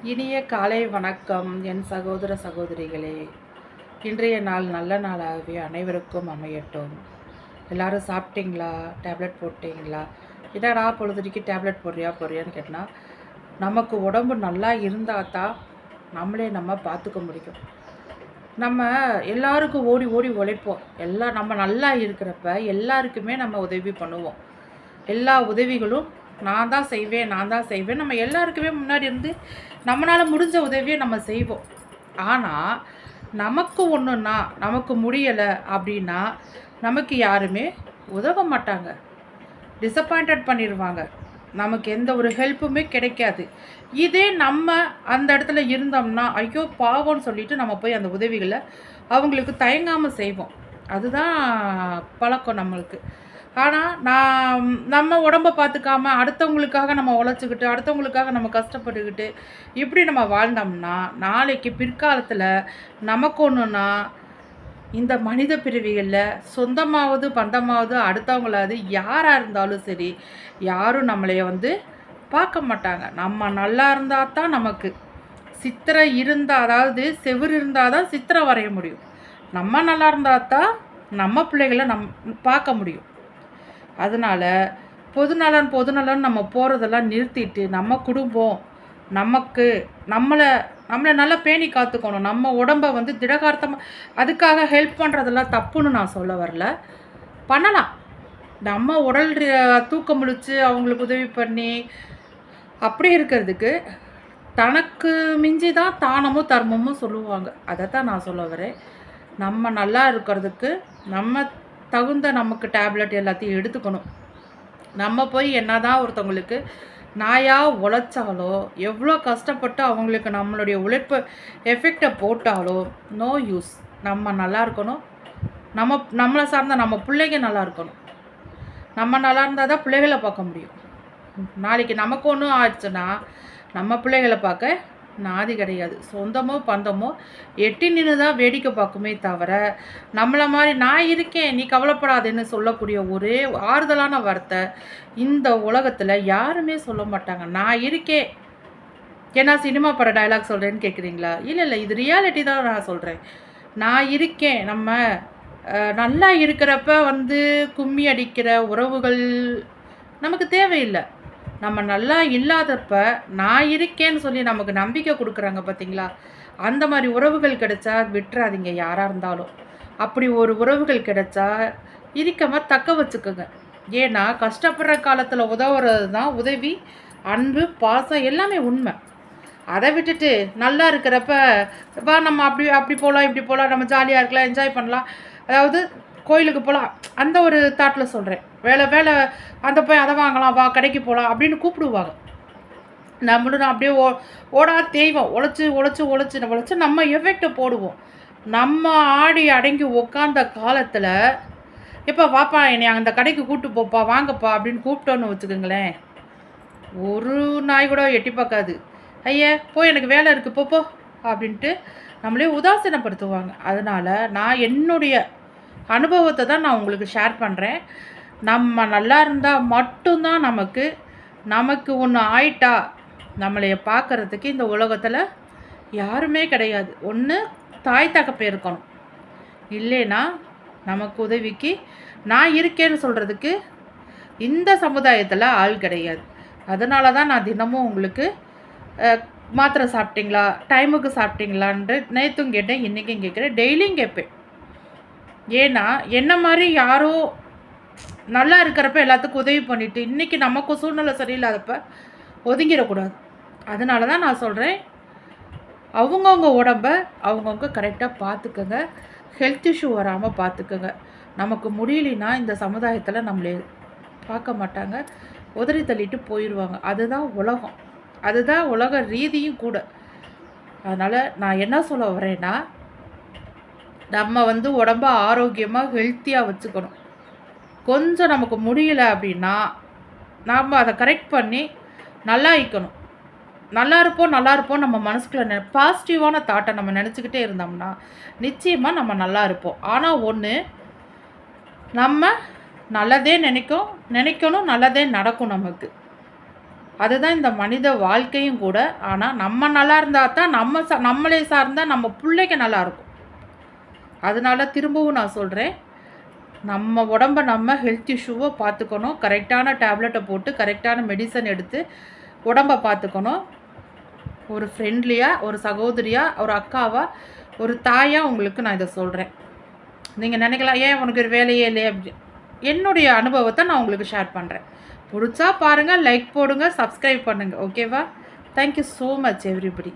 இனிய காலை வணக்கம் என் சகோதர சகோதரிகளே. இன்றைய நாள் நல்ல நாளாகவே அனைவருக்கும் அமையட்டும். எல்லாரும் சாப்பிட்டீங்களா? டேப்லெட் போட்டிங்களா? என்னடா பொழுதுக்கு டேப்லெட் போடுறியான்னு கேட்டால், நமக்கு உடம்பு நல்லா இருந்தால் தான் நம்ம பார்த்துக்க முடியும். நம்ம எல்லாருக்கும் ஓடி ஓடி உழைப்போம். நம்ம நல்லா இருக்கிறப்ப எல்லாருக்குமே நம்ம உதவி பண்ணுவோம். எல்லா உதவிகளும் நான் தான் செய்வேன். நம்ம எல்லாருக்குமே முன்னாடி இருந்து நம்மளால் முடிஞ்ச உதவியை நம்ம செய்வோம். ஆனால் நமக்கு ஒன்றுன்னா நமக்கு முடியலை அப்படின்னா நமக்கு யாருமே உதவ மாட்டாங்க. டிசப்பாயிண்டட் பண்ணிடுவாங்க. நமக்கு எந்த ஒரு ஹெல்ப்புமே கிடைக்காது. இதே நம்ம அந்த இடத்துல இருந்தோம்னா ஐயோ பாவம்னு சொல்லிட்டு நம்ம போய் அந்த உதவிகளை அவங்களுக்கு தயங்காமல் செய்வோம். அதுதான் பழக்கம் நம்மளுக்கு. ஆனால் நம்ம உடம்ப பார்த்துக்காம அடுத்தவங்களுக்காக நம்ம உழைச்சிக்கிட்டு அடுத்தவங்களுக்காக நம்ம கஷ்டப்பட்டுக்கிட்டு இப்படி நம்ம வாழ்ந்தோம்னா நாளைக்கு பிற்காலத்தில் நமக்கு ஒன்றுனா இந்த மனித பிறவிகளில் சொந்தமாவது பந்தமாவது அடுத்தவங்களாவது யாராக இருந்தாலும் சரி யாரும் நம்மளைய பார்க்க மாட்டாங்க. நம்ம நல்லா இருந்தால் தான் நமக்கு சித்திரை இருந்தால், அதாவது செவுரு இருந்தால் தான் சித்திரை வரைய முடியும். நம்ம நல்லா இருந்தால் தான் நம்ம பிள்ளைகளை பார்க்க முடியும். அதனால் பொதுநலன் நம்ம போகிறதெல்லாம் நிறுத்திட்டு நம்ம குடும்பம் நம்மளை நல்லா பேணி காத்துக்கணும். நம்ம உடம்பை திடகார்த்தமாக அதுக்காக ஹெல்ப் பண்ணுறதெல்லாம் தப்புன்னு நான் சொல்ல வரல. பண்ணலாம். நம்ம உடல் தூக்கம் முழிச்சு அவங்களுக்கு உதவி பண்ணி அப்படி இருக்கிறதுக்கு தனக்கு மிஞ்சி தான் தானமும் தர்மமும் சொல்லுவாங்க. அதை தான் நான் சொல்ல வரேன். நம்ம நல்லா இருக்கிறதுக்கு நம்ம தகுந்த நமக்கு டேப்லெட் எல்லாத்தையும் எடுத்துக்கணும். நம்ம போய் என்னதான் ஒருத்தவங்களுக்கு நாயாக உழைச்சாலோ எவ்வளோ கஷ்டப்பட்டு அவங்களுக்கு நம்மளுடைய உழைப்பு எஃபெக்டை போட்டாலோ நோ யூஸ். நம்ம நல்லா இருக்கணும். நம்மளை சார்ந்த நம்ம பிள்ளைங்க நல்லா இருக்கணும். நம்ம நல்லா இருந்தால் தான் பிள்ளைகளை பார்க்க முடியும். நாளைக்கு நமக்கு ஒன்றும் ஆயிடுச்சுன்னா நம்ம பிள்ளைகளை பார்க்க நாதி கிடையாது. சொந்தமோ பந்தமோ எட்டி நின்று தான் வேடிக்கை பார்க்குமே தவிர நம்மளை மாதிரி நான் இருக்கேன் நீ கவலைப்படாதுன்னு சொல்லக்கூடிய ஒரே ஆறுதலான வார்த்தை இந்த உலகத்தில் யாருமே சொல்ல மாட்டாங்க. நான் இருக்கேன். ஏன்னா சினிமா பட டைலாக் சொல்கிறேன்னு கேட்குறீங்களா? இல்லை, இது ரியாலிட்டி தான் நான் சொல்கிறேன். நான் இருக்கேன். நம்ம நல்லா இருக்கிறப்ப கும்மி அடிக்கிற உறவுகள் நமக்கு தேவையில்லை. நம்ம நல்லா இல்லாதப்ப நான் இருக்கேன்னு சொல்லி நமக்கு நம்பிக்கை கொடுக்குறாங்க பார்த்தீங்களா? அந்த மாதிரி உறவுகள் கிடைச்சா விட்டுறாதீங்க யாராக இருந்தாலும். அப்படி ஒரு உறவுகள் கிடைச்சா இருக்கமாக தக்க வச்சுக்கோங்க. ஏன்னா கஷ்டப்படுற காலத்தில் உதவுறது தான் உதவி, அன்பு, பாசம் எல்லாமே உண்மை. அதை விட்டுட்டு நல்லா இருக்கிறப்ப நம்ம அப்படி போகலாம் இப்படி போகலாம் நம்ம ஜாலியாக இருக்கலாம் என்ஜாய் பண்ணலாம், அதாவது கோயிலுக்கு போகலாம் அந்த ஒரு தாட்டில் சொல்கிறேன். வேலை அந்த போய் அதை வாங்கலாம் வா கடைக்கு போகலாம் அப்படின்னு கூப்பிடுவாங்க. நம்மளும் அப்படியே ஓடா தேய்வோம். உழைச்சி நம்ம எஃபெக்டை போடுவோம். நம்ம ஆடி அடங்கி உக்காந்த காலத்தில் எப்போ வாப்பா என்னை அந்த கடைக்கு கூப்பிட்டு போப்பா வாங்கப்பா அப்படின்னு கூப்பிட்டோன்னு வச்சுக்கோங்களேன், ஒரு நாய் கூட எட்டி பார்க்காது. ஐயா போய் எனக்கு வேலை இருக்குது போ அப்படின்ட்டு நம்மளே உதாசீனப்படுத்துவாங்க. அதனால் நான் என்னுடைய அனுபவத்தை தான் நான் உங்களுக்கு ஷேர் பண்ணுறேன். நம்ம நல்லா இருந்தால் மட்டும்தான் நமக்கு ஒன்று ஆயிட்டா நம்மளைய பார்க்குறதுக்கு இந்த உலகத்தில் யாருமே கிடையாது. ஒன்று தாய் தகப்ப இருக்கணும், இல்லைன்னா நமக்கு உதவிக்கு நான் இருக்கேன்னு சொல்கிறதுக்கு இந்த சமுதாயத்தில் ஆள் கிடையாது. அதனால தான் நான் தினமும் உங்களுக்கு மாத்திரை சாப்பிட்டீங்களா, டைமுக்கு சாப்பிட்டீங்களான்ட்டு நேற்றும் கேட்டேன், இன்றைக்கும் கேட்குறேன், டெய்லியும் கேட்பேன். ஏன்னா என்ன மாதிரி யாரோ நல்லா இருக்கிறப்ப எல்லாத்துக்கும் உதவி பண்ணிவிட்டு இன்றைக்கி நமக்கு சூழ்நிலை சரியில்லாதப்ப ஒதுங்கிடக்கூடாது. அதனால தான் நான் சொல்கிறேன், அவங்கவுங்க உடம்ப அவங்கவுங்க கரெக்டாக பார்த்துக்கோங்க. ஹெல்த் இஷ்யூ வராமல் பார்த்துக்கோங்க. நமக்கு முடியலனா இந்த சமுதாயத்தில் நம்மளே பார்க்க மாட்டாங்க, உதறி தள்ளிட்டு போயிடுவாங்க. அதுதான் உலகம், அதுதான் உலக ரீதியும் கூட. அதனால் நான் என்ன சொல்ல வரேன்னா, நம்ம உடம்ப ஆரோக்கியமாக ஹெல்த்தியாக வச்சுக்கணும். கொஞ்சம் நமக்கு முடியலை அப்படின்னா நாம் அதை கரெக்ட் பண்ணி நல்லா இருக்கணும். நல்லா இருப்போம் நம்ம மனசுக்குள்ள பாசிட்டிவான தாட்டை நம்ம நினச்சிக்கிட்டே இருந்தோம்னா நிச்சயமாக நம்ம நல்லா இருப்போம். ஆனால் ஒன்று, நம்ம நல்லதே நினைக்கணும், நல்லதே நடக்கும் நமக்கு. அதுதான் இந்த மனித வாழ்க்கையும் கூட. ஆனால் நம்ம நல்லா இருந்தால் தான் நம்மளே சார்ந்தா நம்ம பிள்ளைங்க நல்லாயிருக்கும். அதனால திரும்பவும் நான் சொல்கிறேன், நம்ம உடம்ப நம்ம ஹெல்த் இஷ்யூவை பார்த்துக்கணும். கரெக்டான டேப்லெட்டை போட்டு கரெக்டான மெடிசன் எடுத்து உடம்ப பார்த்துக்கணும். ஒரு ஃப்ரெண்ட்லியாக, ஒரு சகோதரியாக, ஒரு அக்காவாக, ஒரு தாயாக உங்களுக்கு நான் இதை சொல்கிறேன். நீங்கள் நினைக்கலாம், ஏன் உனக்கு ஒரு வேலையே இல்லையே அப்படி. என்னுடைய அனுபவத்தை நான் உங்களுக்கு ஷேர் பண்ணுறேன். பிடிச்சா பாருங்கள், லைக் போடுங்க, சப்ஸ்கிரைப் பண்ணுங்கள். ஓகேவா? Thank you so much everybody.